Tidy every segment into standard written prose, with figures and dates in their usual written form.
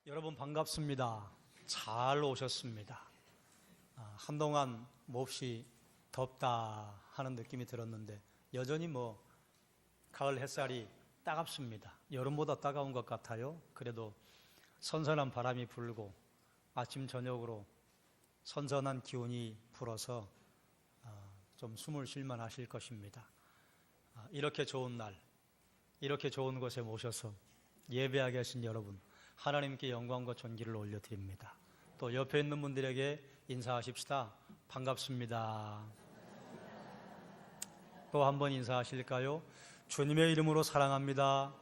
여러분 반갑습니다. 잘 오셨습니다. 한동안 몹시 덥다 하는 느낌이 들었는데 여전히 가을 햇살이 따갑습니다. 여름보다 따가운 것 같아요. 그래도 선선한 바람이 불고 아침 저녁으로 선선한 기운이 불어서 좀 숨을 쉴만 하실 것입니다. 이렇게 좋은 날, 이렇게 좋은 곳에 모셔서 예배하게 하신 여러분, 하나님께 영광과 존귀를 올려드립니다. 또 옆에 있는 분들에게 인사하십시다. 반갑습니다. 또 한 번 인사하실까요? 주님의 이름으로 사랑합니다.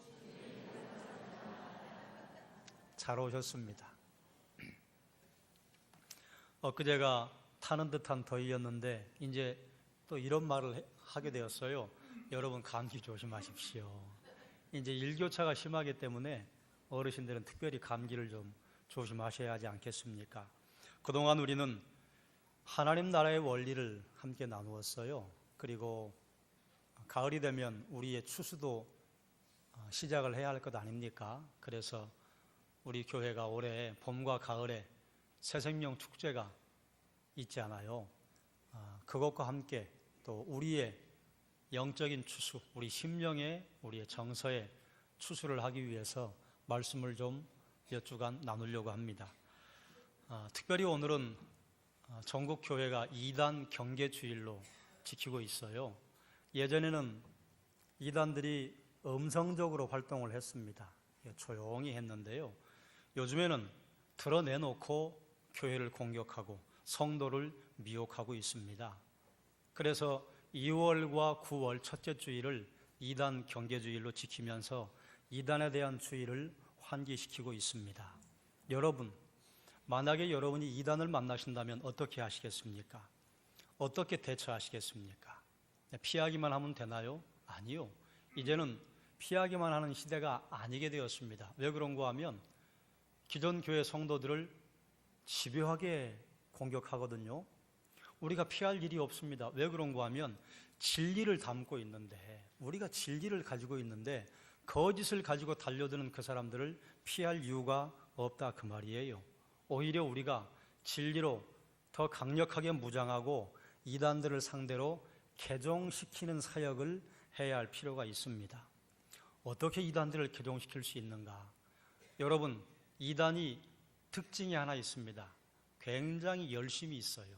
잘 오셨습니다. 엊그제가 타는 듯한 더위였는데 이제 또 이런 말을 하게 되었어요. 여러분 감기 조심하십시오. 이제 일교차가 심하기 때문에 어르신들은 특별히 감기를 좀 조심하셔야 하지 않겠습니까? 그동안 우리는 하나님 나라의 원리를 함께 나누었어요. 그리고 가을이 되면 우리의 추수도 시작을 해야 할 것 아닙니까? 그래서 우리 교회가 올해 봄과 가을에 새생명 축제가 있잖아요. 그것과 함께 또 우리의 영적인 추수, 우리 심령의, 우리의 정서의 추수를 하기 위해서 말씀을 좀 몇 주간 나누려고 합니다. 특별히 오늘은 전국 교회가 2단 경계주일로 지키고 있어요. 예전에는 이단들이 음성적으로 활동을 했습니다. 조용히 했는데요. 요즘에는 드러내놓고 교회를 공격하고 성도를 미혹하고 있습니다. 그래서 2월과 9월 첫째 주일을 2단 경계주일로 지키면서 이단에 대한 주의를 환기시키고 있습니다. 여러분, 만약에 여러분이 이단을 만나신다면 어떻게 하시겠습니까? 어떻게 대처하시겠습니까? 피하기만 하면 되나요? 아니요. 이제는 피하기만 하는 시대가 아니게 되었습니다. 왜 그런가 하면 기존 교회 성도들을 집요하게 공격하거든요. 우리가 피할 일이 없습니다. 왜 그런가 하면 진리를 담고 있는데, 우리가 진리를 가지고 있는데 거짓을 가지고 달려드는 그 사람들을 피할 이유가 없다 그 말이에요. 오히려 우리가 진리로 더 강력하게 무장하고 이단들을 상대로 개종시키는 사역을 해야 할 필요가 있습니다. 어떻게 이단들을 개종시킬 수 있는가? 여러분, 이단이 특징이 하나 있습니다. 굉장히 열심히 있어요.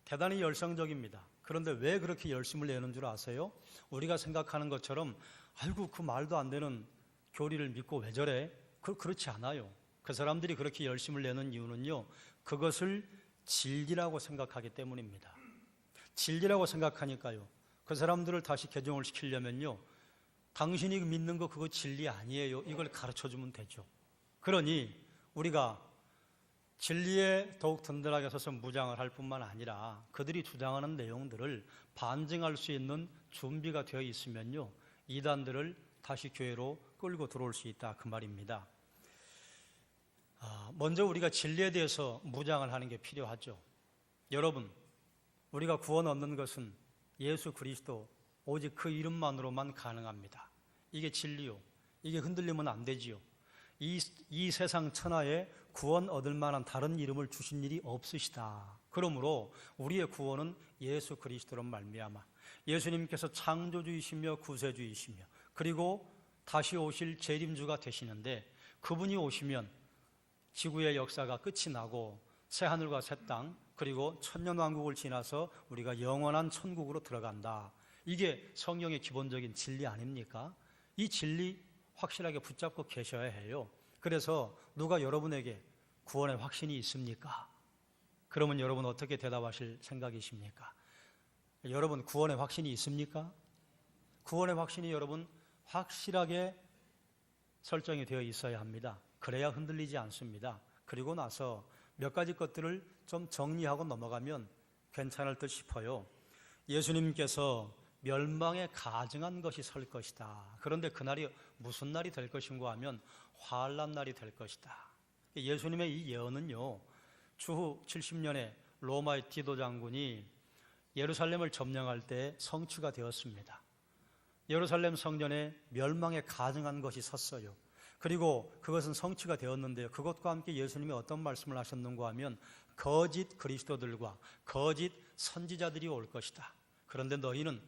대단히 열성적입니다. 그런데 왜 그렇게 열심을 내는 줄 아세요? 우리가 생각하는 것처럼 아이고 그 말도 안 되는 교리를 믿고 왜 저래? 그렇지 않아요. 그 사람들이 그렇게 열심을 내는 이유는요, 그것을 진리라고 생각하기 때문입니다. 진리라고 생각하니까요, 그 사람들을 다시 개종을 시키려면요, 당신이 믿는 거 그거 진리 아니에요, 이걸 가르쳐주면 되죠. 그러니 우리가 진리에 더욱 든든하게 서서 무장을 할 뿐만 아니라 그들이 주장하는 내용들을 반증할 수 있는 준비가 되어 있으면요, 이단들을 다시 교회로 끌고 들어올 수 있다 그 말입니다. 먼저 우리가 진리에 대해서 무장을 하는 게 필요하죠. 여러분, 우리가 구원 얻는 것은 예수 그리스도 오직 그 이름만으로만 가능합니다. 이게 진리요. 이게 흔들리면 안 되지요. 이 세상 천하에 구원 얻을 만한 다른 이름을 주신 일이 없으시다. 그러므로 우리의 구원은 예수 그리스도로 말미암아 예수님께서 창조주이시며 구세주이시며 그리고 다시 오실 재림주가 되시는데, 그분이 오시면 지구의 역사가 끝이 나고 새하늘과 새 땅 그리고 천년왕국을 지나서 우리가 영원한 천국으로 들어간다. 이게 성경의 기본적인 진리 아닙니까? 이 진리 확실하게 붙잡고 계셔야 해요. 그래서 누가 여러분에게 구원의 확신이 있습니까? 그러면 여러분 어떻게 대답하실 생각이십니까? 여러분 구원의 확신이 있습니까? 구원의 확신이 여러분 확실하게 설정이 되어 있어야 합니다. 그래야 흔들리지 않습니다. 그리고 나서 몇 가지 것들을 좀 정리하고 넘어가면 괜찮을 듯 싶어요. 예수님께서 멸망에 가증한 것이 설 것이다. 그런데 그날이 무슨 날이 될 것인가 하면 환난 날이 될 것이다. 예수님의 이 예언은요, 주후 70년에 로마의 디도 장군이 예루살렘을 점령할 때 성취가 되었습니다. 예루살렘 성전에 멸망에 가증한 것이 섰어요. 그리고 그것은 성취가 되었는데요. 그것과 함께 예수님이 어떤 말씀을 하셨는가 하면 거짓 그리스도들과 거짓 선지자들이 올 것이다. 그런데 너희는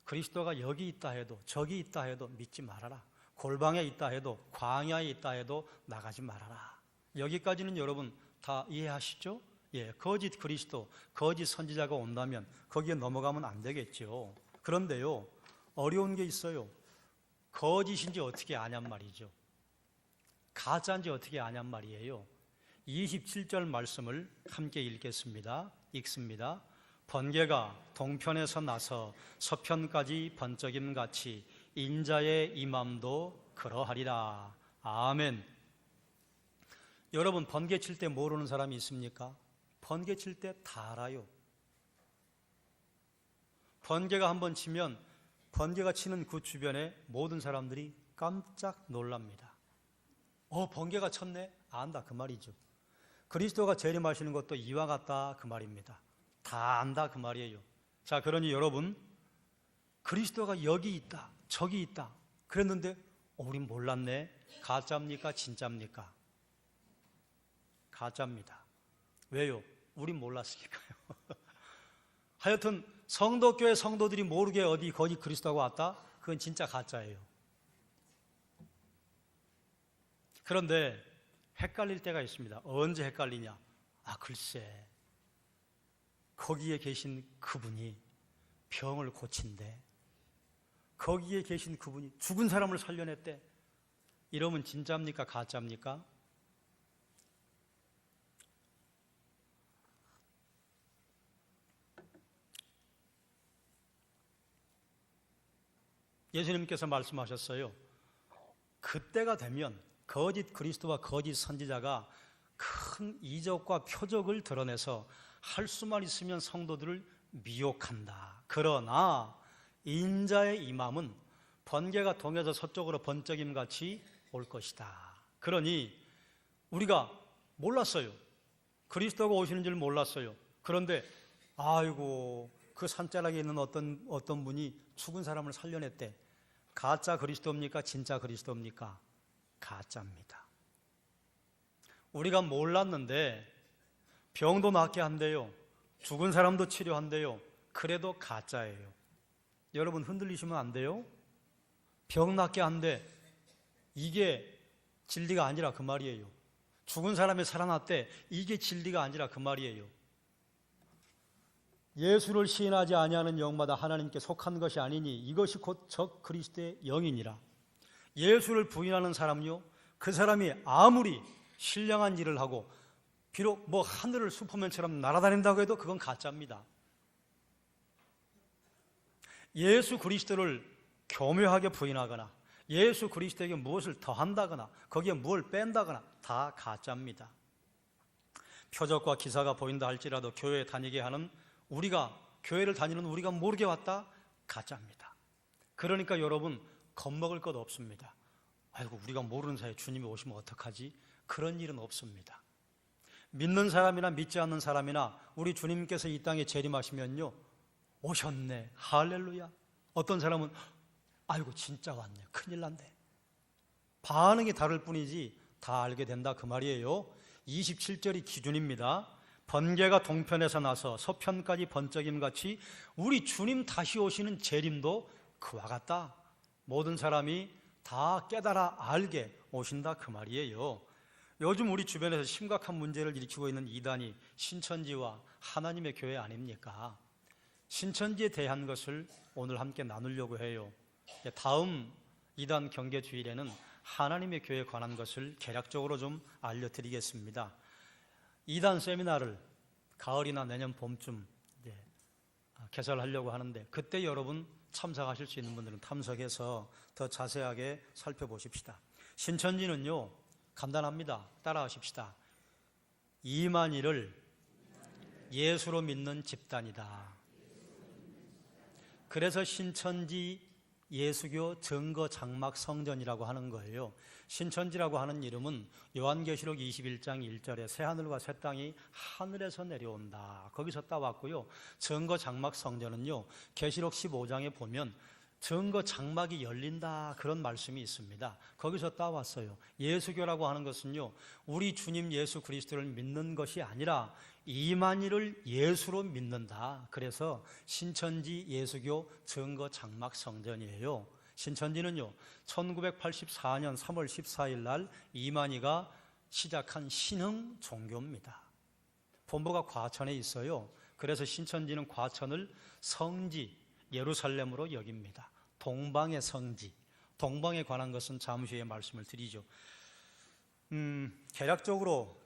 그리스도가 여기 있다 해도 저기 있다 해도 믿지 말아라. 골방에 있다 해도 광야에 있다 해도 나가지 말아라. 여기까지는 여러분 다 이해하시죠? 예, 거짓 그리스도, 거짓 선지자가 온다면 거기에 넘어가면 안 되겠죠. 그런데요, 어려운 게 있어요. 거짓인지 어떻게 아냔 말이죠. 가짜인지 어떻게 아냔 말이에요. 27절 말씀을 함께 읽겠습니다. 읽습니다. 번개가 동편에서 나서 서편까지 번쩍임같이 인자의 임함도 그러하리라. 아멘. 여러분, 번개 칠 때 모르는 사람이 있습니까? 번개 칠 때 다 알아요. 번개가 한번 치면 번개가 치는 그 주변에 모든 사람들이 깜짝 놀랍니다. 번개가 쳤네? 안다 그 말이죠. 그리스도가 재림하시는 것도 이와 같다 그 말입니다. 다 안다 그 말이에요. 자, 그러니 여러분, 그리스도가 여기 있다 저기 있다 그랬는데 우린 몰랐네. 가짜입니까 진짜입니까? 가짜입니다. 왜요? 우린 몰랐으니까요. 하여튼 성도교회 성도들이 모르게 어디 거기 그리스도가 왔다? 그건 진짜 가짜예요. 그런데 헷갈릴 때가 있습니다. 언제 헷갈리냐? 글쎄, 거기에 계신 그분이 병을 고친대. 거기에 계신 그분이 죽은 사람을 살려냈대. 이러면 진짜입니까 가짜입니까? 예수님께서 말씀하셨어요. 그때가 되면 거짓 그리스도와 거짓 선지자가 큰 이적과 표적을 드러내서 할 수만 있으면 성도들을 미혹한다. 그러나 인자의 임함은 번개가 동에서 서쪽으로 번쩍임같이 올 것이다. 그러니 우리가 몰랐어요. 그리스도가 오시는 줄 몰랐어요. 그런데 아이고 그 산자락에 있는 어떤 분이 죽은 사람을 살려냈대. 가짜 그리스도입니까? 진짜 그리스도입니까? 가짜입니다. 우리가 몰랐는데 병도 낫게 한대요. 죽은 사람도 치료한대요. 그래도 가짜예요. 여러분 흔들리시면 안 돼요. 병 낫게 한대. 이게 진리가 아니라 그 말이에요. 죽은 사람이 살아났대. 이게 진리가 아니라 그 말이에요. 예수를 시인하지 아니하는 영마다 하나님께 속한 것이 아니니 이것이 곧 적 그리스도의 영이니라. 예수를 부인하는 사람요, 그 사람이 아무리 신령한 일을 하고 비록 하늘을 슈퍼맨처럼 날아다닌다고 해도 그건 가짜입니다. 예수 그리스도를 교묘하게 부인하거나 예수 그리스도에게 무엇을 더한다거나 거기에 뭘 뺀다거나 다 가짜입니다. 표적과 기사가 보인다 할지라도 교회에 다니게 하는 우리가, 교회를 다니는 우리가 모르게 왔다? 가짜입니다. 그러니까 여러분 겁먹을 것 없습니다. 아이고 우리가 모르는 사이에 주님이 오시면 어떡하지? 그런 일은 없습니다. 믿는 사람이나 믿지 않는 사람이나 우리 주님께서 이 땅에 재림하시면요, 오셨네, 할렐루야. 어떤 사람은 아이고 진짜 왔네, 큰일 났네. 반응이 다를 뿐이지 다 알게 된다 그 말이에요. 27절이 기준입니다. 번개가 동편에서 나서 서편까지 번쩍임같이 우리 주님 다시 오시는 재림도 그와 같다. 모든 사람이 다 깨달아 알게 오신다 그 말이에요. 요즘 우리 주변에서 심각한 문제를 일으키고 있는 이단이 신천지와 하나님의 교회 아닙니까? 신천지에 대한 것을 오늘 함께 나누려고 해요. 다음 이단 경계 주일에는 하나님의 교회에 관한 것을 개략적으로 좀 알려드리겠습니다. 이단 세미나를 가을이나 내년 봄쯤 개설하려고 하는데 그때 여러분 참석하실 수 있는 분들은 참석해서 더 자세하게 살펴보십시다. 신천지는요 간단합니다. 따라하십시다. 이만희를 예수로 믿는 집단이다. 그래서 신천지 예수교 증거 장막 성전이라고 하는 거예요. 신천지라고 하는 이름은 요한계시록 21장 1절에 새하늘과 새 땅이 하늘에서 내려온다, 거기서 따왔고요. 증거 장막 성전은요 계시록 15장에 보면 증거 장막이 열린다, 그런 말씀이 있습니다. 거기서 따왔어요. 예수교라고 하는 것은요, 우리 주님 예수 그리스도를 믿는 것이 아니라 이만희를 예수로 믿는다. 그래서 신천지 예수교 증거 장막 성전이에요. 신천지는요, 1984년 3월 14일 날 이만희가 시작한 신흥 종교입니다. 본부가 과천에 있어요. 그래서 신천지는 과천을 성지 예루살렘으로 여깁니다. 동방의 성지, 동방에 관한 것은 잠시 후에 말씀을 드리죠. 개략적으로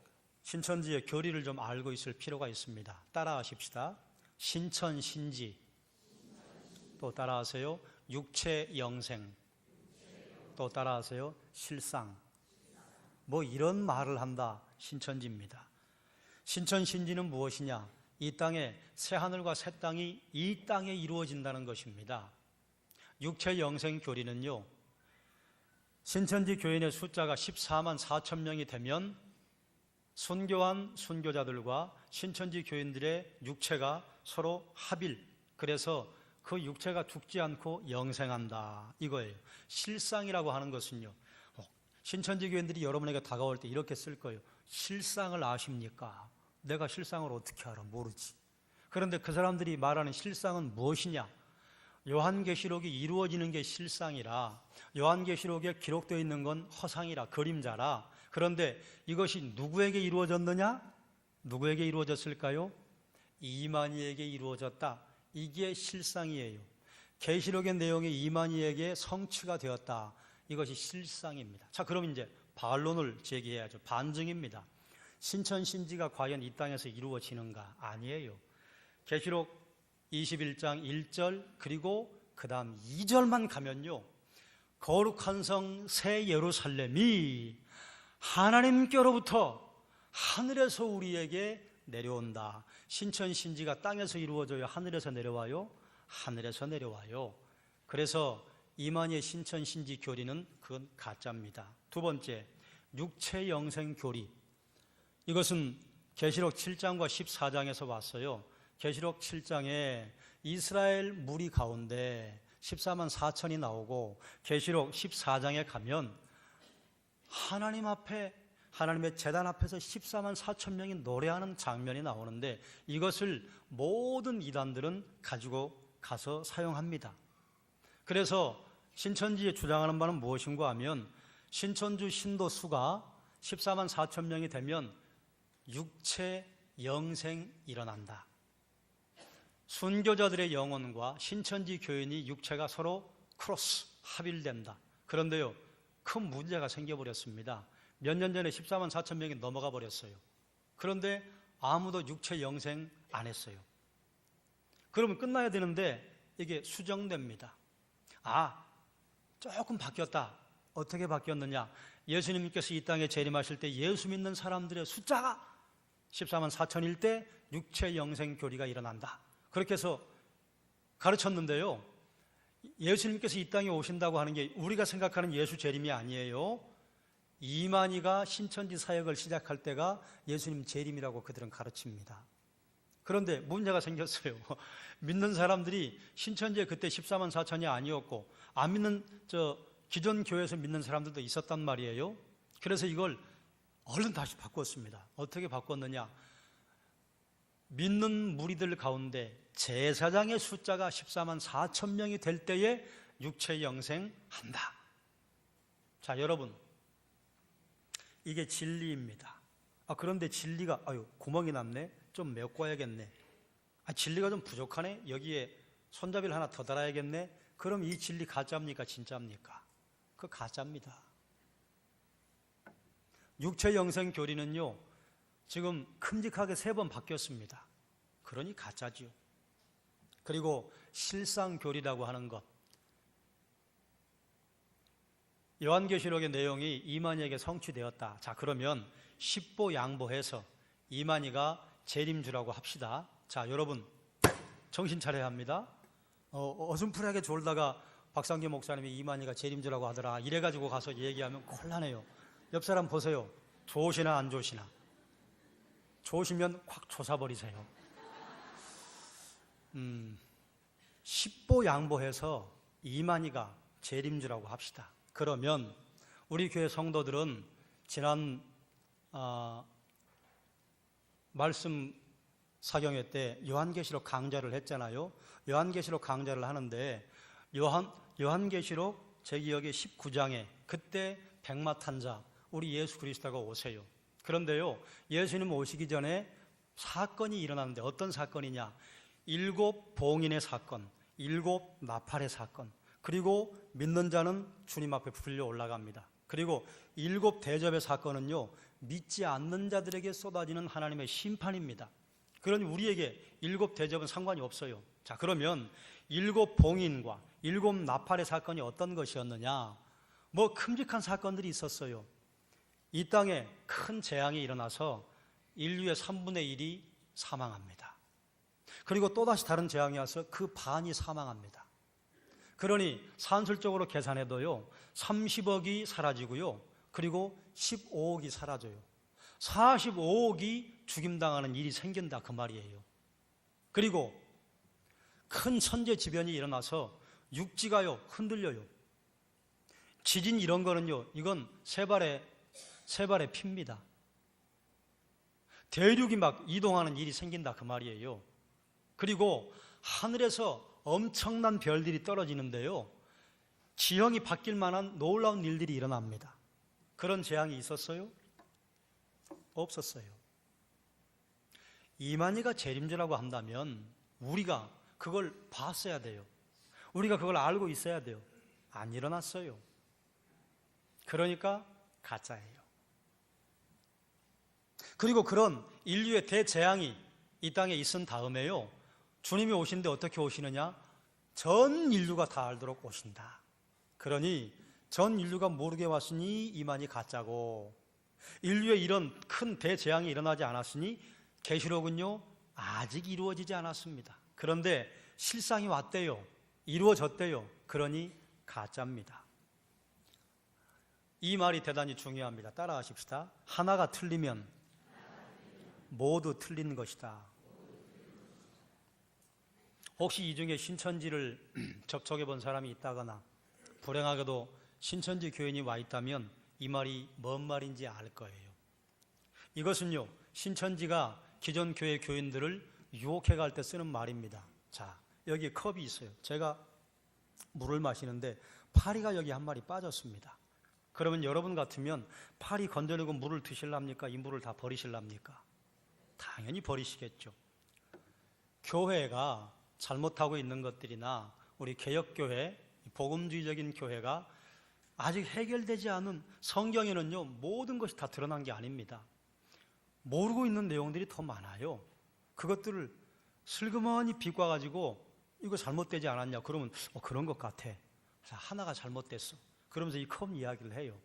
신천지의 교리를 좀 알고 있을 필요가 있습니다. 따라하십시다. 신천, 신지. 또 따라하세요. 육체, 영생. 또 따라하세요. 실상. 뭐 이런 말을 한다. 신천지입니다. 신천, 신지는 무엇이냐? 이 땅에 새하늘과 새 땅이 이 땅에 이루어진다는 것입니다. 육체 영생 교리는요, 신천지 교인의 숫자가 14만 4천 명이 되면 순교한 순교자들과 신천지 교인들의 육체가 서로 합일, 그래서 그 육체가 죽지 않고 영생한다, 이거예요. 실상이라고 하는 것은요, 신천지 교인들이 여러분에게 다가올 때 이렇게 쓸 거예요. 실상을 아십니까? 내가 실상을 어떻게 알아? 모르지. 그런데 그 사람들이 말하는 실상은 무엇이냐? 요한계시록이 이루어지는 게 실상이라, 요한계시록에 기록되어 있는 건 허상이라, 그림자라. 그런데 이것이 누구에게 이루어졌느냐? 누구에게 이루어졌을까요? 이만희에게 이루어졌다. 이게 실상이에요. 계시록의 내용이 이만희에게 성취가 되었다. 이것이 실상입니다. 자, 그럼 이제 반론을 제기해야죠. 반증입니다. 신천신지가 과연 이 땅에서 이루어지는가? 아니에요. 계시록 21장 1절 그리고 그 다음 2절만 가면요, 거룩한 성 새 예루살렘이 하나님께로부터 하늘에서 우리에게 내려온다. 신천신지가 땅에서 이루어져요? 하늘에서 내려와요? 하늘에서 내려와요. 그래서 이만희의 신천신지 교리는 그건 가짜입니다. 두 번째, 육체 영생 교리. 이것은 계시록 7장과 14장에서 왔어요. 계시록 7장에 이스라엘 무리 가운데 14만 4천이 나오고, 계시록 14장에 가면 하나님 앞에, 하나님의 제단 앞에서 14만 4천 명이 노래하는 장면이 나오는데, 이것을 모든 이단들은 가지고 가서 사용합니다. 그래서 신천지에 주장하는 바는 무엇인가 하면, 신천주 신도 수가 14만 4천 명이 되면 육체 영생이 일어난다. 순교자들의 영혼과 신천지 교인이 육체가 서로 크로스, 합일된다. 그런데요, 큰 문제가 생겨버렸습니다. 몇 년 전에 14만 4천 명이 넘어가 버렸어요. 그런데 아무도 육체 영생 안 했어요. 그러면 끝나야 되는데 이게 수정됩니다. 조금 바뀌었다. 어떻게 바뀌었느냐? 예수님께서 이 땅에 재림하실 때 예수 믿는 사람들의 숫자가 14만 4천일 때 육체 영생 교리가 일어난다. 그렇게 해서 가르쳤는데요, 예수님께서 이 땅에 오신다고 하는 게 우리가 생각하는 예수 재림이 아니에요. 이만희가 신천지 사역을 시작할 때가 예수님 재림이라고 그들은 가르칩니다. 그런데 문제가 생겼어요. 믿는 사람들이 신천지에 그때 14만 4천이 아니었고, 안 믿는 기존 교회에서 믿는 사람들도 있었단 말이에요. 그래서 이걸 얼른 다시 바꿨습니다. 어떻게 바꿨느냐? 믿는 무리들 가운데 제사장의 숫자가 14만 4천 명이 될 때에 육체 영생한다. 자, 여러분, 이게 진리입니다. 그런데 진리가 구멍이 났네. 좀 메꿔야겠네. 진리가 좀 부족하네. 여기에 손잡이를 하나 더 달아야겠네. 그럼 이 진리 가짜입니까? 진짜입니까? 그 가짜입니다. 육체 영생 교리는요, 지금 큼직하게 3번 바뀌었습니다. 그러니 가짜지요. 그리고 실상 교리라고 하는 것, 요한계시록의 내용이 이만희에게 성취되었다. 자, 그러면 십보양보해서 이만희가 재림주라고 합시다. 자, 여러분 정신 차려야 합니다. 어슴푸레하게 졸다가 박상규 목사님이 이만희가 재림주라고 하더라, 이래가지고 가서 얘기하면 곤란해요. 옆 사람 보세요. 좋으시나 안 좋으시나? 좋으시면 확 조사버리세요. 십보양보해서 이만희가 재림주라고 합시다. 그러면 우리 교회 성도들은 지난 말씀 사경회 때 요한계시록 강좌를 했잖아요. 요한계시록 강좌를 하는데 요한계시록 제 기억에 19장에 그때 백마탄자 우리 예수 그리스도가 오세요. 그런데요, 예수님 오시기 전에 사건이 일어나는데 어떤 사건이냐? 7 봉인의 사건, 7 나팔의 사건, 그리고 믿는 자는 주님 앞에 불려 올라갑니다. 그리고 7 대접의 사건은요, 믿지 않는 자들에게 쏟아지는 하나님의 심판입니다. 그러니 우리에게 7 대접은 상관이 없어요. 자, 그러면 7 봉인과 7 나팔의 사건이 어떤 것이었느냐? 뭐 큼직한 사건들이 있었어요. 이 땅에 큰 재앙이 일어나서 인류의 3분의 1이 사망합니다. 그리고 또다시 다른 재앙이 와서 그 반이 사망합니다. 그러니 산술적으로 계산해도요, 30억이 사라지고요, 그리고 15억이 사라져요. 45억이 죽임당하는 일이 생긴다, 그 말이에요. 그리고 큰 천재지변이 일어나서 육지가요 흔들려요. 지진 이런 거는요, 이건 세 발의 피입니다. 대륙이 막 이동하는 일이 생긴다, 그 말이에요. 그리고 하늘에서 엄청난 별들이 떨어지는데요, 지형이 바뀔 만한 놀라운 일들이 일어납니다. 그런 재앙이 있었어요? 없었어요. 이만희가 재림주라고 한다면 우리가 그걸 봤어야 돼요. 우리가 그걸 알고 있어야 돼요. 안 일어났어요. 그러니까 가짜예요. 그리고 그런 인류의 대재앙이 이 땅에 있은 다음에요, 주님이 오시는데 어떻게 오시느냐? 전 인류가 다 알도록 오신다. 그러니 전 인류가 모르게 왔으니 이만희 가짜고, 인류에 이런 큰 대재앙이 일어나지 않았으니 계시록은요 아직 이루어지지 않았습니다. 그런데 실상이 왔대요. 이루어졌대요. 그러니 가짜입니다. 이 말이 대단히 중요합니다. 따라하십시다. 하나가 틀리면 모두 틀린 것이다. 혹시 이 중에 신천지를 접촉해 본 사람이 있다거나 불행하게도 신천지 교인이 와 있다면 이 말이 뭔 말인지 알 거예요. 이것은요, 신천지가 기존 교회 교인들을 유혹해 갈 때 쓰는 말입니다. 자, 여기 컵이 있어요. 제가 물을 마시는데 파리가 여기 한 마리 빠졌습니다. 그러면 여러분 같으면 파리 건져내고 물을 드실랍니까? 이 물을 다 버리실랍니까? 당연히 버리시겠죠. 교회가 잘못하고 있는 것들이나 우리 개혁교회, 복음주의적인 교회가 아직 해결되지 않은, 성경에는요 모든 것이 다 드러난 게 아닙니다. 모르고 있는 내용들이 더 많아요. 그것들을 슬그머니 비꼬아가지고 이거 잘못되지 않았냐 그러면 그런 것 같아. 하나가 잘못됐어. 그러면서 이 컵 이야기를 해요.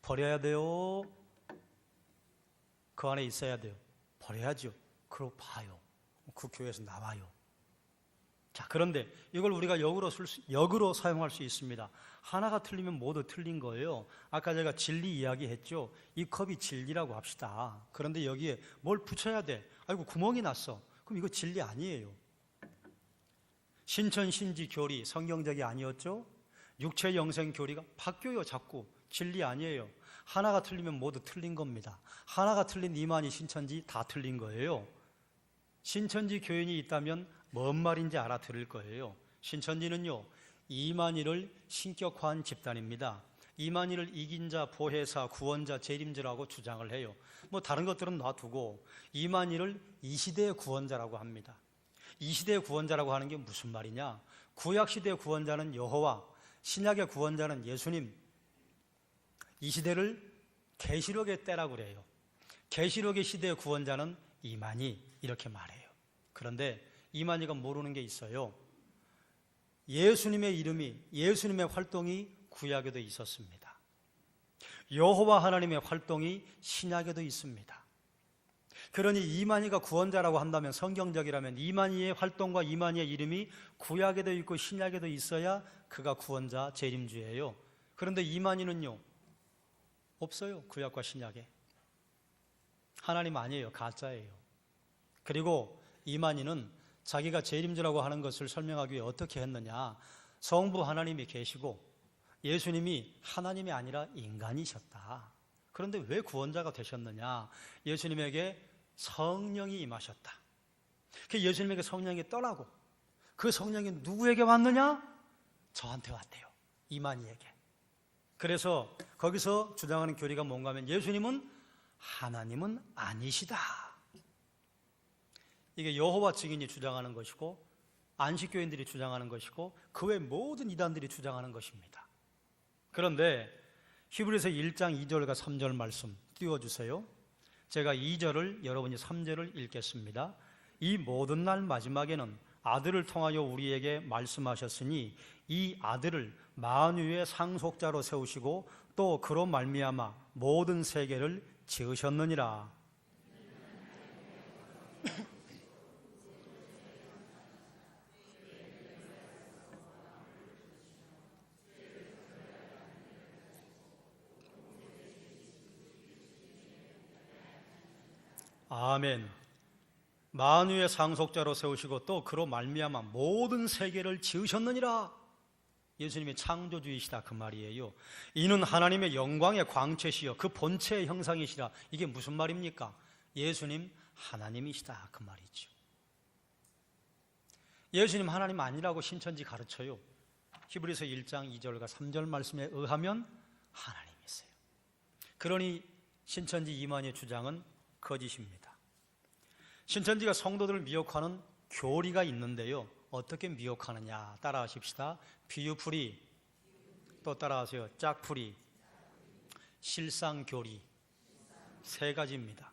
버려야 돼요? 그 안에 있어야 돼요? 버려야죠. 그러고 봐요. 그 교회에서 나와요. 자, 그런데 이걸 우리가 역으로 사용할 수 있습니다. 하나가 틀리면 모두 틀린 거예요. 아까 제가 진리 이야기했죠. 이 컵이 진리라고 합시다. 그런데 여기에 뭘 붙여야 돼? 아이고 구멍이 났어. 그럼 이거 진리 아니에요. 신천 신지 교리 성경적이 아니었죠? 육체 영생 교리가 바뀌어요. 자꾸 진리 아니에요. 하나가 틀리면 모두 틀린 겁니다. 하나가 틀린 이만희 신천지 다 틀린 거예요. 신천지 교인이 있다면 뭔 말인지 알아들을 거예요. 신천지는요 이만희를 신격화한 집단입니다. 이만희를 이긴 자, 보혜사, 구원자, 재림주라고 주장을 해요. 뭐 다른 것들은 놔두고 이만희를 이 시대의 구원자라고 합니다. 이 시대의 구원자라고 하는 게 무슨 말이냐? 구약시대의 구원자는 여호와, 신약의 구원자는 예수님. 이 시대를 계시록의 때라고 그래요. 계시록의 시대의 구원자는 이만희, 이렇게 말해요. 그런데 이만희가 모르는 게 있어요. 예수님의 이름이, 예수님의 활동이 구약에도 있었습니다. 여호와 하나님의 활동이 신약에도 있습니다. 그러니 이만희가 구원자라고 한다면, 성경적이라면 이만희의 활동과 이만희의 이름이 구약에도 있고 신약에도 있어야 그가 구원자, 재림주예요. 그런데 이만희는요 없어요. 구약과 신약에. 하나님 아니에요. 가짜예요. 그리고 이만희는 자기가 재림주라고 하는 것을 설명하기 위해 어떻게 했느냐? 성부 하나님이 계시고 예수님이 하나님이 아니라 인간이셨다. 그런데 왜 구원자가 되셨느냐? 예수님에게 성령이 임하셨다. 예수님에게 성령이 떠나고 그 성령이 누구에게 왔느냐? 저한테 왔대요. 이만희에게. 그래서 거기서 주장하는 교리가 뭔가 하면 예수님은 하나님은 아니시다. 이게 여호와 증인이 주장하는 것이고 안식교인들이 주장하는 것이고 그 외 모든 이단들이 주장하는 것입니다. 그런데 히브리서 1장 2절과 3절 말씀 띄워주세요. 제가 2절을 여러분이 3절을 읽겠습니다. 이 모든 날 마지막에는 아들을 통하여 우리에게 말씀하셨으니 이 아들을 만유의 상속자로 세우시고 또 그로 말미암아 모든 세계를 지으셨느니라. 아멘. 만유의 상속자로 세우시고 또 그로 말미암아 모든 세계를 지으셨느니라. 예수님이 창조주이시다 그 말이에요. 이는 하나님의 영광의 광채시여 그 본체의 형상이시라. 이게 무슨 말입니까? 예수님 하나님이시다 그 말이죠. 예수님 하나님 아니라고 신천지 가르쳐요. 히브리서 1장 2절과 3절 말씀에 의하면 하나님이세요. 그러니 신천지 이만희의 주장은 거짓입니다. 신천지가 성도들을 미혹하는 교리가 있는데요. 어떻게 미혹하느냐 따라하십시다. 비유풀이, 또 따라하세요. 짝풀이, 실상교리, 세 가지입니다.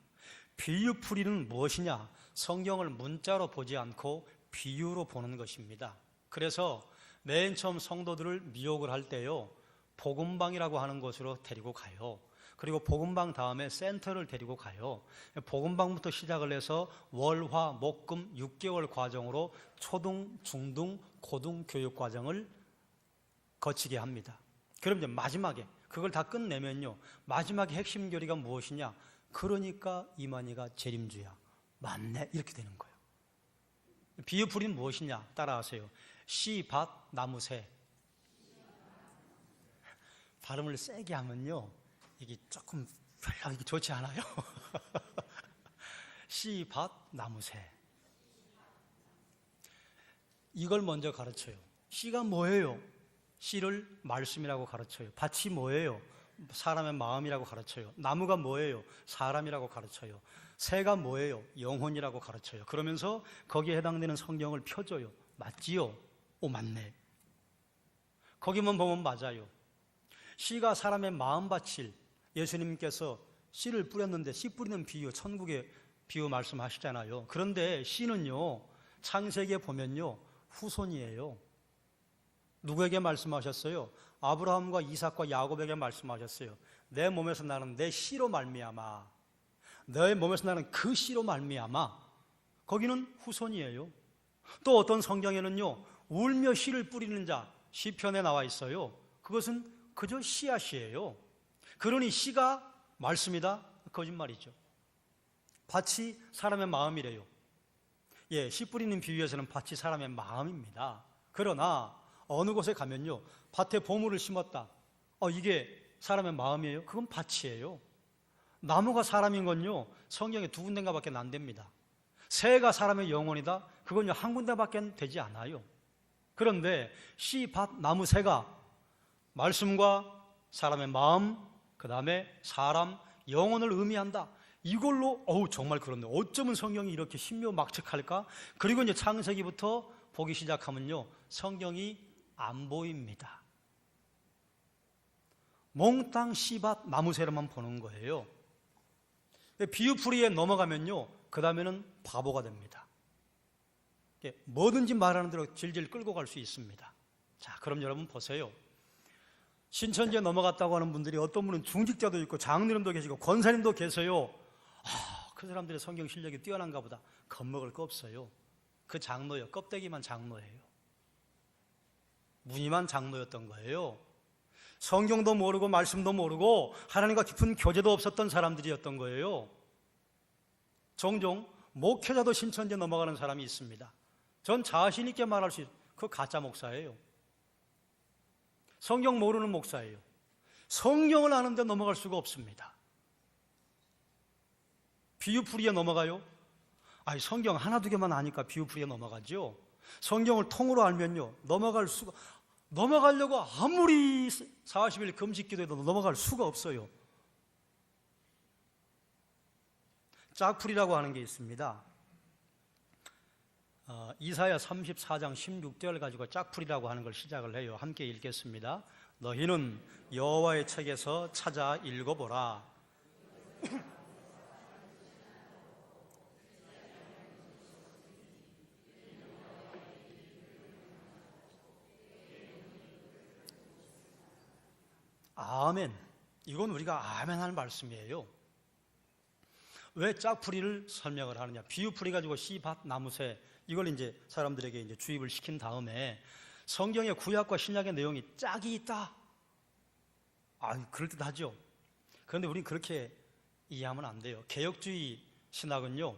비유풀이는 무엇이냐? 성경을 문자로 보지 않고 비유로 보는 것입니다. 그래서 맨 처음 성도들을 미혹을 할 때요, 복음방이라고 하는 곳으로 데리고 가요. 그리고 복음방 다음에 센터를 데리고 가요. 복음방부터 시작을 해서 월, 화, 목, 금 6개월 과정으로 초등, 중등, 고등 교육 과정을 거치게 합니다. 그럼 이제 마지막에 그걸 다 끝내면요, 마지막에 핵심 교리가 무엇이냐? 그러니까 이만희가 재림주야. 맞네. 이렇게 되는 거예요. 비유풀이는 무엇이냐? 따라하세요. 씨, 밭, 나무, 새. 발음을 세게 하면요, 이게 조금 별로 좋지 않아요. 씨, 밭, 나무, 새. 이걸 먼저 가르쳐요. 씨가 뭐예요? 씨를 말씀이라고 가르쳐요. 밭이 뭐예요? 사람의 마음이라고 가르쳐요. 나무가 뭐예요? 사람이라고 가르쳐요. 새가 뭐예요? 영혼이라고 가르쳐요. 그러면서 거기에 해당되는 성경을 펴줘요. 맞지요? 오, 맞네. 거기만 보면 맞아요. 씨가 사람의 마음밭일, 예수님께서 씨를 뿌렸는데 씨 뿌리는 비유, 천국의 비유 말씀하시잖아요. 그런데 씨는요, 창세기에 보면요, 후손이에요. 누구에게 말씀하셨어요? 아브라함과 이삭과 야곱에게 말씀하셨어요. 내 몸에서 나는 내 씨로 말미암아, 내 몸에서 나는 그 씨로 말미암아. 거기는 후손이에요. 또 어떤 성경에는요, 울며 씨를 뿌리는 자, 시편에 나와 있어요. 그것은 그저 씨앗이에요. 그러니 씨가 말씀이다? 거짓말이죠. 밭이 사람의 마음이래요. 예, 씨 뿌리는 비유에서는 밭이 사람의 마음입니다. 그러나 어느 곳에 가면요, 밭에 보물을 심었다. 이게 사람의 마음이에요? 그건 밭이에요. 나무가 사람인 건요, 성경에 두 군데인가밖에 안 됩니다. 새가 사람의 영혼이다? 그건요, 한 군데밖에 되지 않아요. 그런데 씨, 밭, 나무, 새가 말씀과 사람의 마음, 그 다음에 사람, 영혼을 의미한다. 이걸로 정말 그런데 어쩌면 성경이 이렇게 신묘막측할까? 그리고 이제 창세기부터 보기 시작하면요, 성경이 안 보입니다. 몽땅 씨밭 나무새로만 보는 거예요. 비유풀이에 넘어가면요, 그 다음에는 바보가 됩니다. 뭐든지 말하는 대로 질질 끌고 갈 수 있습니다. 자, 그럼 여러분 보세요. 신천지에 넘어갔다고 하는 분들이 어떤 분은 중직자도 있고 장로님도 계시고 권사님도 계세요. 그 사람들의 성경 실력이 뛰어난가 보다. 겁먹을 거 없어요. 그 장로요, 껍데기만 장로예요. 무늬만 장로였던 거예요. 성경도 모르고 말씀도 모르고 하나님과 깊은 교제도 없었던 사람들이었던 거예요. 종종 목회자도 신천지에 넘어가는 사람이 있습니다. 전 자신 있게 말할 수 있어요. 그거 가짜 목사예요. 성경 모르는 목사예요. 성경을 아는데 넘어갈 수가 없습니다. 비유풀이에 넘어가요? 아니, 성경 하나 두 개만 아니까 비유풀이에 넘어가죠. 성경을 통으로 알면요, 넘어가려고 아무리 40일 금식 기도해도 넘어갈 수가 없어요. 짝풀이라고 하는 게 있습니다. 이사야 34장 16절 가지고 짝풀이라고 하는 걸 시작을 해요. 함께 읽겠습니다. 너희는 여호와의 책에서 찾아 읽어보라. 아멘. 이건 우리가 아멘 할 말씀이에요. 왜 짝풀이를 설명을 하느냐? 비유풀이 가지고 씨밭, 나무새, 이걸 이제 사람들에게 이제 주입을 시킨 다음에 성경의 구약과 신약의 내용이 짝이 있다. 그럴듯하죠. 그런데 우리는 그렇게 이해하면 안 돼요. 개혁주의 신학은요,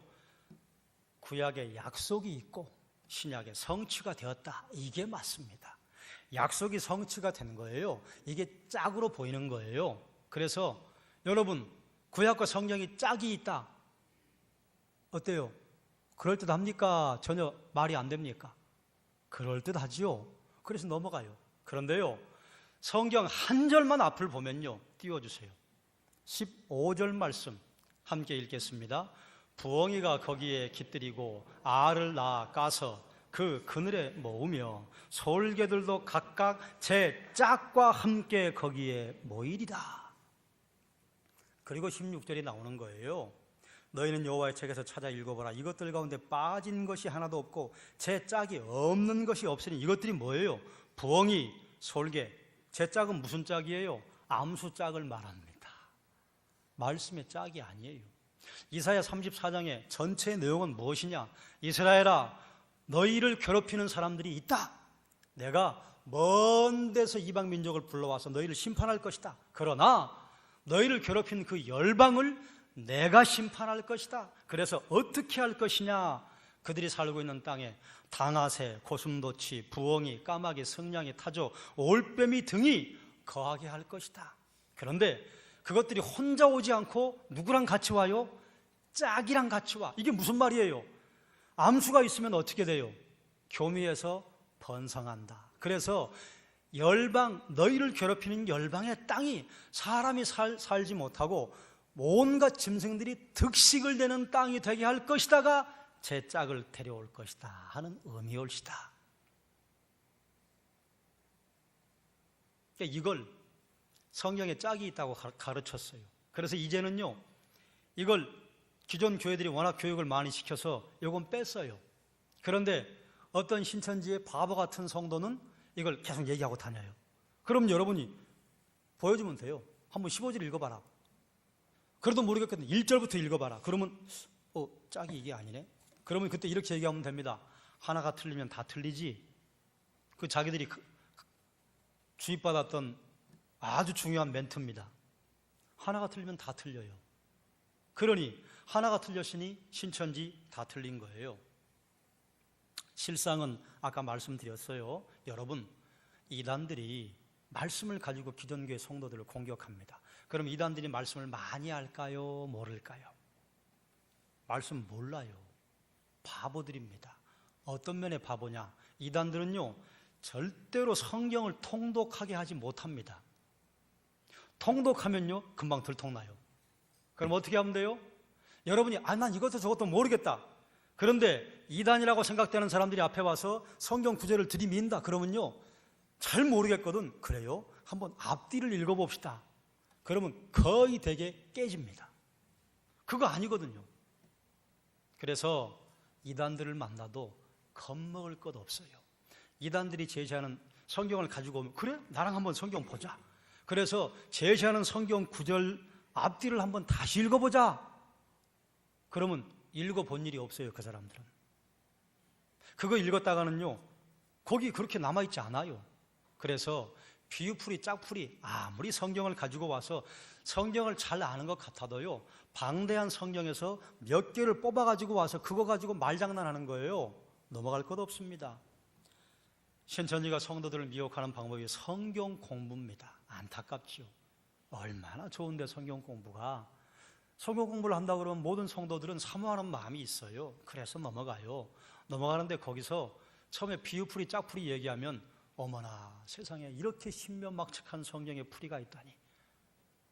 구약에 약속이 있고 신약에 성취가 되었다. 이게 맞습니다. 약속이 성취가 되는 거예요. 이게 짝으로 보이는 거예요. 그래서 여러분, 구약과 성경이 짝이 있다. 어때요? 그럴듯합니까? 전혀 말이 안 됩니까? 그럴듯하지요. 그래서 넘어가요. 그런데요, 성경 한 절만 앞을 보면요, 띄워주세요. 15절 말씀 함께 읽겠습니다. 부엉이가 거기에 깃들이고 알을 낳아 까서 그 그늘에 모으며 솔개들도 각각 제 짝과 함께 거기에 모이리라. 그리고 16절이 나오는 거예요. 너희는 여호와의 책에서 찾아 읽어보라. 이것들 가운데 빠진 것이 하나도 없고 제 짝이 없는 것이 없으니. 이것들이 뭐예요? 부엉이, 솔개. 제 짝은 무슨 짝이에요? 암수 짝을 말합니다. 말씀의 짝이 아니에요. 이사야 34장의 전체 내용은 무엇이냐? 이스라엘아, 너희를 괴롭히는 사람들이 있다. 내가 먼 데서 이방 민족을 불러와서 너희를 심판할 것이다. 그러나 너희를 괴롭힌 그 열방을 내가 심판할 것이다. 그래서 어떻게 할 것이냐? 그들이 살고 있는 땅에 당아새, 고슴도치, 부엉이, 까마귀, 성냥이, 타조, 올빼미 등이 거하게 할 것이다. 그런데 그것들이 혼자 오지 않고 누구랑 같이 와요? 짝이랑 같이 와. 이게 무슨 말이에요? 암수가 있으면 어떻게 돼요? 교미에서 번성한다. 그래서 열방, 너희를 괴롭히는 열방의 땅이 사람이 살지 못하고 온갖 짐승들이 득식을 내는 땅이 되게 할 것이다가 제 짝을 데려올 것이다 하는 의미올시다. 이걸 성경에 짝이 있다고 가르쳤어요. 그래서 이제는요, 이걸 기존 교회들이 워낙 교육을 많이 시켜서 이건 뺐어요. 그런데 어떤 신천지의 바보 같은 성도는 이걸 계속 얘기하고 다녀요. 그럼 여러분이 보여주면 돼요. 한번 15절 읽어봐라. 그래도 모르겠거든. 1절부터 읽어봐라. 그러면 짝이 이게 아니네. 그러면 그때 이렇게 얘기하면 됩니다. 하나가 틀리면 다 틀리지. 그 자기들이 주입받았던 아주 중요한 멘트입니다. 하나가 틀리면 다 틀려요. 그러니 하나가 틀렸으니 신천지 다 틀린 거예요. 실상은 아까 말씀드렸어요. 여러분, 이단들이 말씀을 가지고 기존교회 성도들을 공격합니다. 그럼 이단들이 말씀을 많이 알까요? 모를까요? 말씀 몰라요. 바보들입니다. 어떤 면의 바보냐? 이단들은요, 절대로 성경을 통독하게 하지 못합니다. 통독하면요, 금방 들통나요. 그럼 어떻게 하면 돼요? 여러분이 난 이것도 저것도 모르겠다. 그런데 이단이라고 생각되는 사람들이 앞에 와서 성경 구절을 들이민다. 그러면요, 잘 모르겠거든. 그래요? 한번 앞뒤를 읽어봅시다. 그러면 거의 대개 깨집니다. 그거 아니거든요. 그래서 이단들을 만나도 겁먹을 것 없어요. 이단들이 제시하는 성경을 가지고 오면 그래? 나랑 한번 성경 보자. 그래서 제시하는 성경 구절 앞뒤를 한번 다시 읽어보자. 그러면 읽어본 일이 없어요. 그 사람들은. 그거 읽었다가는요, 거기 그렇게 남아있지 않아요. 그래서 비유풀이, 짝풀이, 아무리 성경을 가지고 와서 성경을 잘 아는 것 같아도요, 방대한 성경에서 몇 개를 뽑아가지고 와서 그거 가지고 말장난하는 거예요. 넘어갈 것 없습니다. 신천지가 성도들을 미혹하는 방법이 성경 공부입니다. 안타깝죠. 얼마나 좋은데 성경 공부가. 성경 공부를 한다 그러면 모든 성도들은 사모하는 마음이 있어요. 그래서 넘어가요. 넘어가는데 거기서 처음에 비유풀이 짝풀이 얘기하면 어머나 세상에 이렇게 신면막측한 성경에 풀이가 있다니.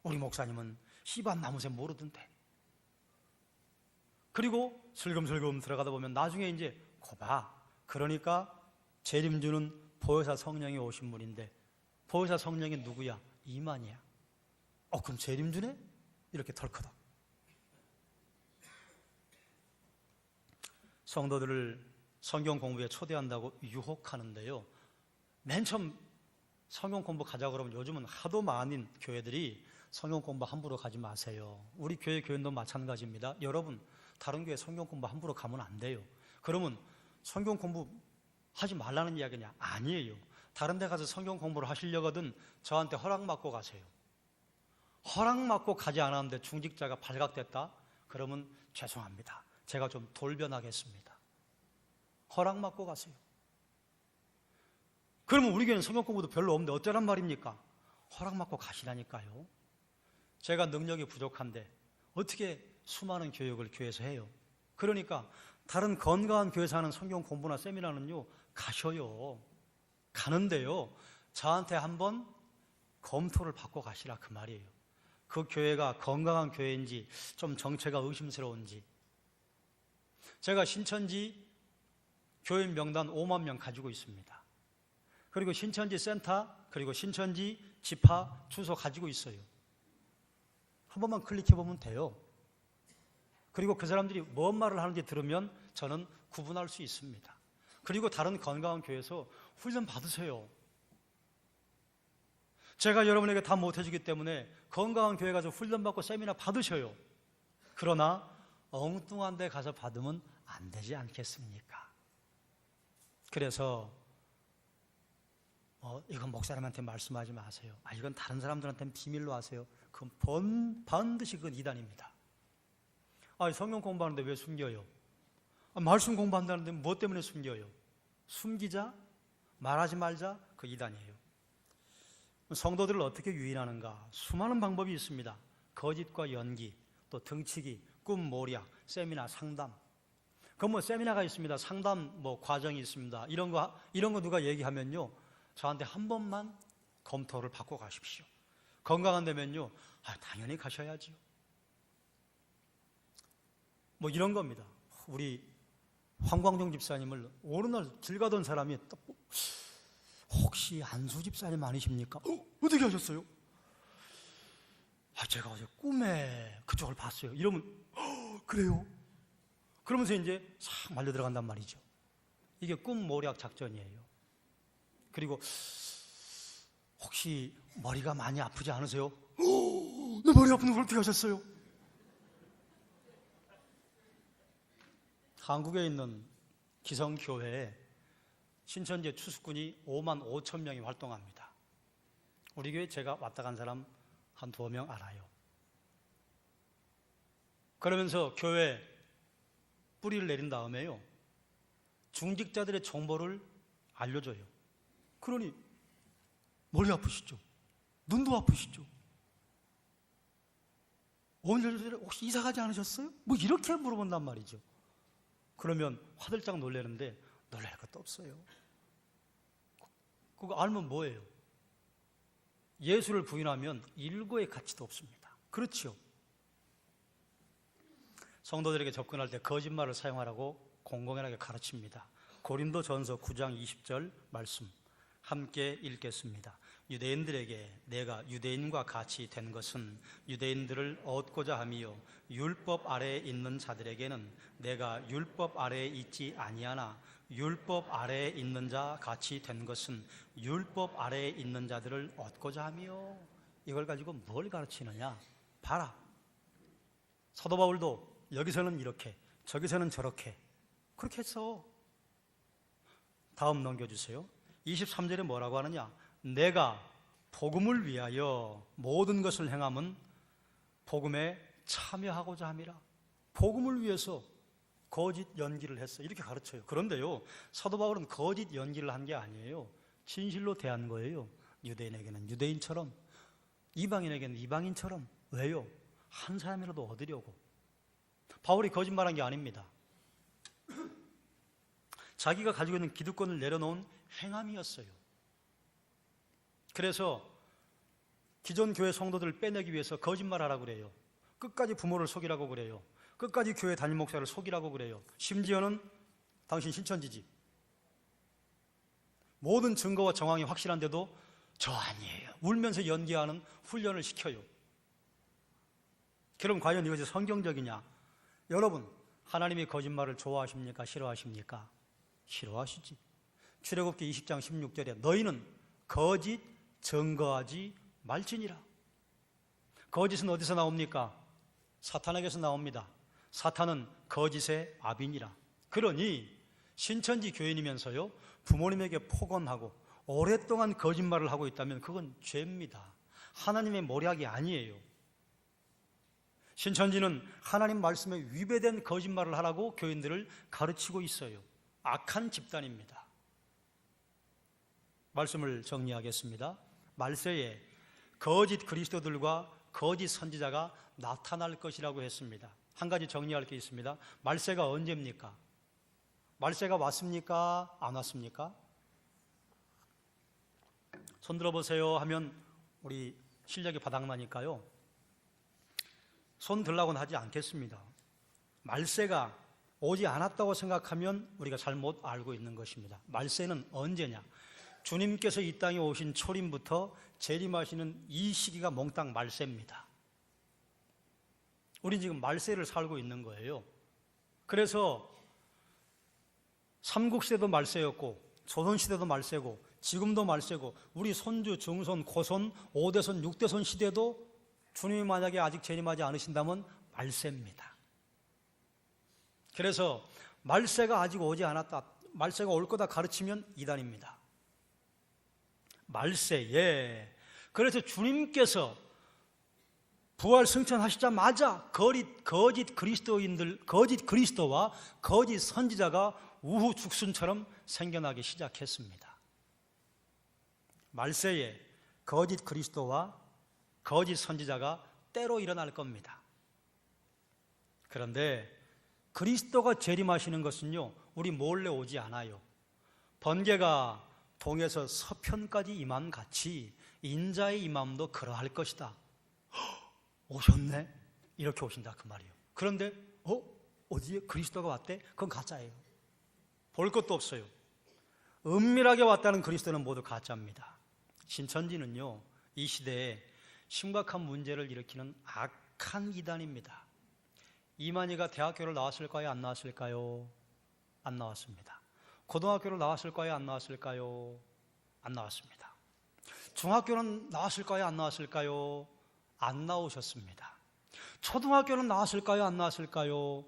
우리 목사님은 씨밭 나무새 모르던데. 그리고 슬금슬금 들어가다 보면 나중에 이제 거봐. 그러니까 재림주는 보혜사 성령이 오신 분인데 보혜사 성령이 누구야? 이만이야. 그럼 재림주네? 이렇게 덜커덕. 성도들을 성경 공부에 초대한다고 유혹하는데요. 맨 처음 성경 공부 가자고 그러면 요즘은 하도 많은 교회들이 성경 공부 함부로 가지 마세요. 우리 교회 교인도 마찬가지입니다. 여러분 다른 교회 성경 공부 함부로 가면 안 돼요. 그러면 성경 공부 하지 말라는 이야기냐? 아니에요. 다른 데 가서 성경 공부를 하시려거든 저한테 허락받고 가세요. 허락받고 가지 않았는데 중직자가 발각됐다? 그러면 죄송합니다. 제가 좀 돌변하겠습니다. 허락받고 가세요. 그러면 우리 교회는 성경 공부도 별로 없는데 어쩌란 말입니까? 허락받고 가시라니까요. 제가 능력이 부족한데 어떻게 수많은 교육을 교회에서 해요? 그러니까 다른 건강한 교회에서 하는 성경 공부나 세미나는요 가셔요. 가는데요 저한테 한번 검토를 받고 가시라 그 말이에요. 그 교회가 건강한 교회인지 좀 정체가 의심스러운지. 제가 신천지 교인 명단 5만 명 가지고 있습니다. 그리고 신천지 센터 그리고 신천지 지파 주소 가지고 있어요. 한 번만 클릭해보면 돼요. 그리고 그 사람들이 뭔 말을 하는지 들으면 저는 구분할 수 있습니다. 그리고 다른 건강한 교회에서 훈련 받으세요. 제가 여러분에게 다 못해주기 때문에 건강한 교회 가서 훈련 받고 세미나 받으셔요. 그러나 엉뚱한 데 가서 받으면 안 되지 않겠습니까? 그래서 이건 목사님한테 말씀하지 마세요. 이건 다른 사람들한테는 비밀로 하세요. 그건 반드시 그건 이단입니다. 성경 공부하는데 왜 숨겨요? 말씀 공부한다는데 뭐 때문에 숨겨요? 숨기자, 말하지 말자, 그 이단이에요. 성도들을 어떻게 유인하는가? 수많은 방법이 있습니다. 거짓과 연기, 또 등치기, 꿈모략, 세미나, 상담. 그건 세미나가 있습니다. 상담 과정이 있습니다. 이런 거 누가 얘기하면요 저한테 한 번만 검토를 받고 가십시오. 건강한 데면요 당연히 가셔야지요. 이런 겁니다. 우리 황광종 집사님을 어느 날 길 가던 사람이 혹시 안수 집사님 아니십니까? 어떻게 하셨어요? 제가 어제 꿈에 그쪽을 봤어요. 이러면 그래요? 그러면서 이제 싹 말려 들어간단 말이죠. 이게 꿈모략 작전이에요. 그리고 혹시 머리가 많이 아프지 않으세요? 내 머리 아픈데 어떻게 하셨어요? 한국에 있는 기성교회에 신천지 추수꾼이 5만 5천 명이 활동합니다. 우리 교회 제가 왔다 간 사람 한 2명 알아요. 그러면서 교회 뿌리를 내린 다음에요 중직자들의 정보를 알려줘요. 그러니 머리 아프시죠? 눈도 아프시죠? 오늘 혹시 이사 가지 않으셨어요? 이렇게 물어본단 말이죠. 그러면 화들짝 놀라는데 놀랄 것도 없어요. 그거 알면 뭐예요? 예수를 부인하면 일고의 가치도 없습니다. 그렇죠? 성도들에게 접근할 때 거짓말을 사용하라고 공공연하게 가르칩니다. 고린도전서 9장 20절 말씀 함께 읽겠습니다. 유대인들에게 내가 유대인과 같이 된 것은 유대인들을 얻고자 함이요 율법 아래에 있는 자들에게는 내가 율법 아래에 있지 아니하나 율법 아래에 있는 자 같이 된 것은 율법 아래에 있는 자들을 얻고자 함이요. 이걸 가지고 뭘 가르치느냐? 봐라. 사도 바울도 여기서는 이렇게 저기서는 저렇게 그렇게 했어. 다음 넘겨주세요. 23절에 뭐라고 하느냐? 내가 복음을 위하여 모든 것을 행함은 복음에 참여하고자 함이라. 복음을 위해서 거짓 연기를 했어. 이렇게 가르쳐요. 그런데요, 사도 바울은 거짓 연기를 한 게 아니에요. 진실로 대한 거예요. 유대인에게는 유대인처럼, 이방인에게는 이방인처럼. 왜요? 한 사람이라도 얻으려고. 바울이 거짓말한 게 아닙니다. 자기가 가지고 있는 기득권을 내려놓은 행함이었어요. 그래서 기존 교회 성도들을 빼내기 위해서 거짓말하라고 그래요. 끝까지 부모를 속이라고 그래요. 끝까지 교회 담임 목사를 속이라고 그래요. 심지어는 당신 신천지지. 모든 증거와 정황이 확실한데도 저 아니에요. 울면서 연기하는 훈련을 시켜요. 그럼 과연 이것이 성경적이냐? 여러분, 하나님이 거짓말을 좋아하십니까? 싫어하십니까? 싫어하시지. 출애굽기 20장 16절에 너희는 거짓 증거하지 말지니라. 거짓은 어디서 나옵니까? 사탄에게서 나옵니다. 사탄은 거짓의 아비니라. 그러니 신천지 교인이면서요, 부모님에게 폭언하고 오랫동안 거짓말을 하고 있다면 그건 죄입니다. 하나님의 모략이 아니에요. 신천지는 하나님 말씀에 위배된 거짓말을 하라고 교인들을 가르치고 있어요. 악한 집단입니다. 말씀을 정리하겠습니다. 말세에 거짓 그리스도들과 거짓 선지자가 나타날 것이라고 했습니다. 한 가지 정리할 게 있습니다. 말세가 언제입니까? 말세가 왔습니까? 안 왔습니까? 손 들어보세요 하면 우리 실력이 바닥나니까요, 손 들라고는 하지 않겠습니다. 말세가 오지 않았다고 생각하면 우리가 잘못 알고 있는 것입니다. 말세는 언제냐? 주님께서 이 땅에 오신 초림부터 재림하시는 이 시기가 몽땅 말세입니다. 우린 지금 말세를 살고 있는 거예요. 그래서 삼국시대도 말세였고 조선시대도 말세고 지금도 말세고 우리 손주, 증손, 고손, 5대손, 6대손 시대도 주님이 만약에 아직 재림하지 않으신다면 말세입니다. 그래서 말세가 아직 오지 않았다, 말세가 올 거다 가르치면 이단입니다. 말세에, 그래서 주님께서 부활 승천하시자마자 거짓 그리스도인들, 거짓 그리스도와 거짓 선지자가 우후 죽순처럼 생겨나기 시작했습니다. 말세에 거짓 그리스도와 거짓 선지자가 때로 일어날 겁니다. 그런데 그리스도가 재림하시는 것은요, 우리 몰래 오지 않아요. 번개가 동에서 서편까지 임한 같이 인자의 임함도 그러할 것이다. 오셨네? 이렇게 오신다 그 말이에요. 그런데 어디에 그리스도가 왔대? 그건 가짜예요. 볼 것도 없어요. 은밀하게 왔다는 그리스도는 모두 가짜입니다. 신천지는요, 이 시대에 심각한 문제를 일으키는 악한 이단입니다. 이만희가 대학교를 나왔을까요? 안 나왔을까요? 안 나왔습니다. 고등학교를 나왔을까요? 안 나왔을까요? 안 나왔습니다. 중학교는 나왔을까요? 안 나왔을까요? 안 나오셨습니다. 초등학교는 나왔을까요? 안 나왔을까요?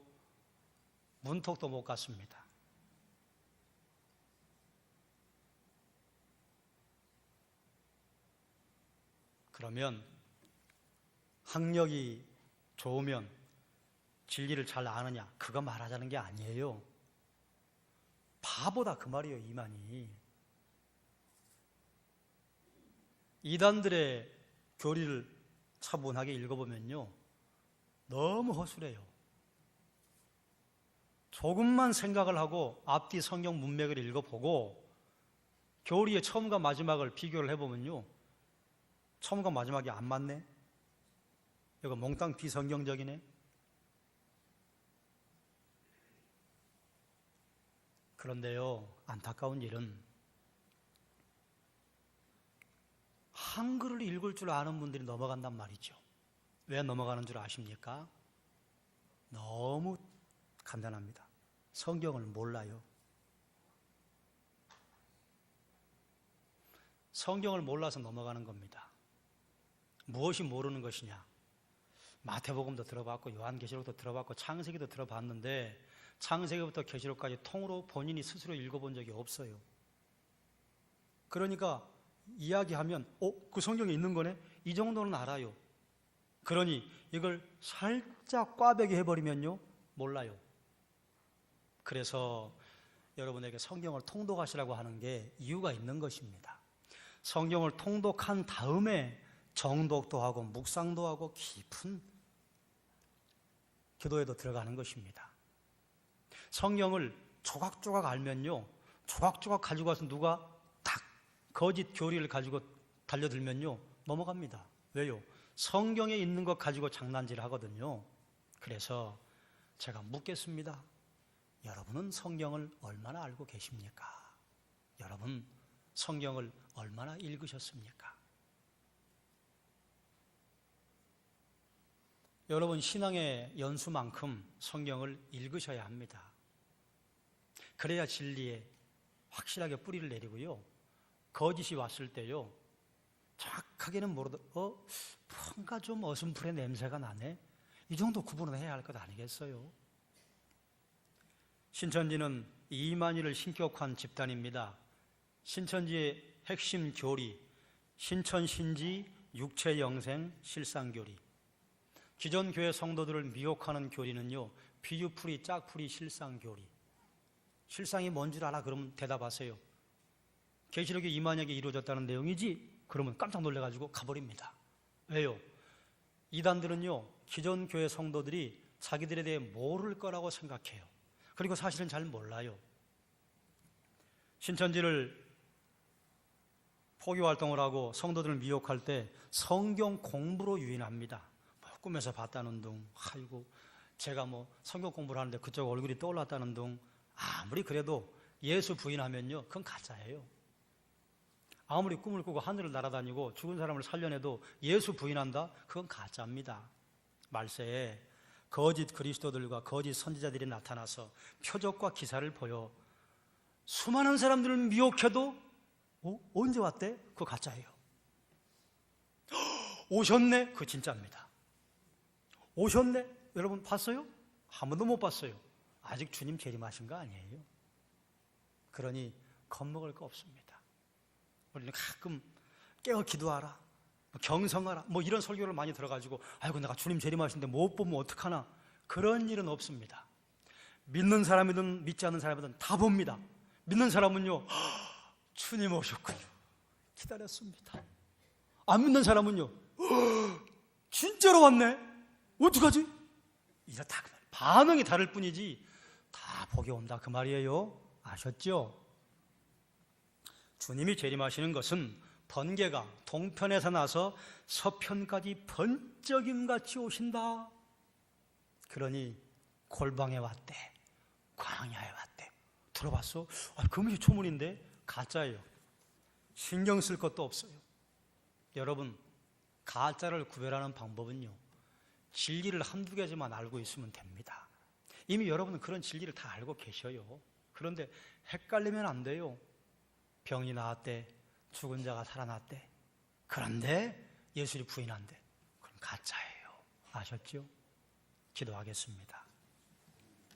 문턱도 못 갔습니다. 그러면 학력이 좋으면 진리를 잘 아느냐? 그거 말하자는 게 아니에요. 바보다 그 말이에요, 이만희. 이단들의 교리를 차분하게 읽어보면요, 너무 허술해요. 조금만 생각을 하고 앞뒤 성경 문맥을 읽어보고 교리의 처음과 마지막을 비교를 해보면요, 처음과 마지막이 안 맞네? 이거 몽땅 비성경적이네? 그런데요, 안타까운 일은 한글을 읽을 줄 아는 분들이 넘어간단 말이죠. 왜 넘어가는 줄 아십니까? 너무 간단합니다. 성경을 몰라요. 성경을 몰라서 넘어가는 겁니다. 무엇이 모르는 것이냐? 마태복음도 들어봤고 요한계시록도 들어봤고 창세기도 들어봤는데 창세기부터 계시록까지 통으로 본인이 스스로 읽어본 적이 없어요. 그러니까 이야기하면 그 성경에 있는 거네? 이 정도는 알아요. 그러니 이걸 살짝 꽈배기 해버리면요, 몰라요. 그래서 여러분에게 성경을 통독하시라고 하는 게 이유가 있는 것입니다. 성경을 통독한 다음에 정독도 하고 묵상도 하고 깊은 기도에도 들어가는 것입니다. 성경을 조각조각 알면요, 조각조각 가지고 와서 누가 딱 거짓 교리를 가지고 달려들면요, 넘어갑니다. 왜요? 성경에 있는 것 가지고 장난질 하거든요. 그래서 제가 묻겠습니다. 여러분은 성경을 얼마나 알고 계십니까? 여러분 성경을 얼마나 읽으셨습니까? 여러분 신앙의 연수만큼 성경을 읽으셔야 합니다. 그래야 진리에 확실하게 뿌리를 내리고요, 거짓이 왔을 때요, 정확하게는 모르도 뭔가 좀 어슴푸레 냄새가 나네, 이 정도 구분을 해야 할 것 아니겠어요? 신천지는 이만희를 신격한 집단입니다. 신천지의 핵심 교리, 신천신지 육체영생 실상교리. 기존 교회 성도들을 미혹하는 교리는요, 비유풀이 짝풀이 실상교리. 실상이 뭔 줄 알아? 그러면 대답하세요. 계시록에 이만희에게 이루어졌다는 내용이지? 그러면 깜짝 놀라가지고 가버립니다. 왜요? 이단들은요, 기존 교회 성도들이 자기들에 대해 모를 거라고 생각해요. 그리고 사실은 잘 몰라요. 신천지를 포교활동을 하고 성도들을 미혹할 때 성경 공부로 유인합니다. 꿈에서 봤다는 둥, 아이고 제가 성경 공부를 하는데 그쪽 얼굴이 떠올랐다는 둥. 아무리 그래도 예수 부인하면요, 그건 가짜예요. 아무리 꿈을 꾸고 하늘을 날아다니고 죽은 사람을 살려내도 예수 부인한다? 그건 가짜입니다. 말세에 거짓 그리스도들과 거짓 선지자들이 나타나서 표적과 기사를 보여 수많은 사람들을 미혹해도 언제 왔대? 그거 가짜예요. 오셨네? 그거 진짜입니다. 오셨네? 여러분 봤어요? 한 번도 못 봤어요. 아직 주님 재림하신 거 아니에요. 그러니 겁먹을 거 없습니다. 우리는 가끔 깨어 기도하라, 경성하라 이런 설교를 많이 들어가지고 아이고 내가 주님 재림하시는데 못 보면 어떡하나, 그런 일은 없습니다. 믿는 사람이든 믿지 않는 사람이든 다 봅니다. 믿는 사람은요, 주님 오셨군요, 기다렸습니다. 안 믿는 사람은요, 진짜로 왔네, 어떡하지? 이렇다. 반응이 다를 뿐이지 다 복이 온다 그 말이에요. 아셨죠? 주님이 재림하시는 것은 번개가 동편에서 나서 서편까지 번쩍임같이 오신다. 그러니 골방에 왔대, 광야에 왔대. 들어봤어? 금시 초문인데 가짜예요. 신경 쓸 것도 없어요. 여러분, 가짜를 구별하는 방법은요, 진리를 한두 가지만 알고 있으면 됩니다. 이미 여러분은 그런 진리를 다 알고 계셔요. 그런데 헷갈리면 안 돼요. 병이 나았대, 죽은 자가 살아났대. 그런데 예수를 부인한대. 그럼 가짜예요. 아셨죠? 기도하겠습니다.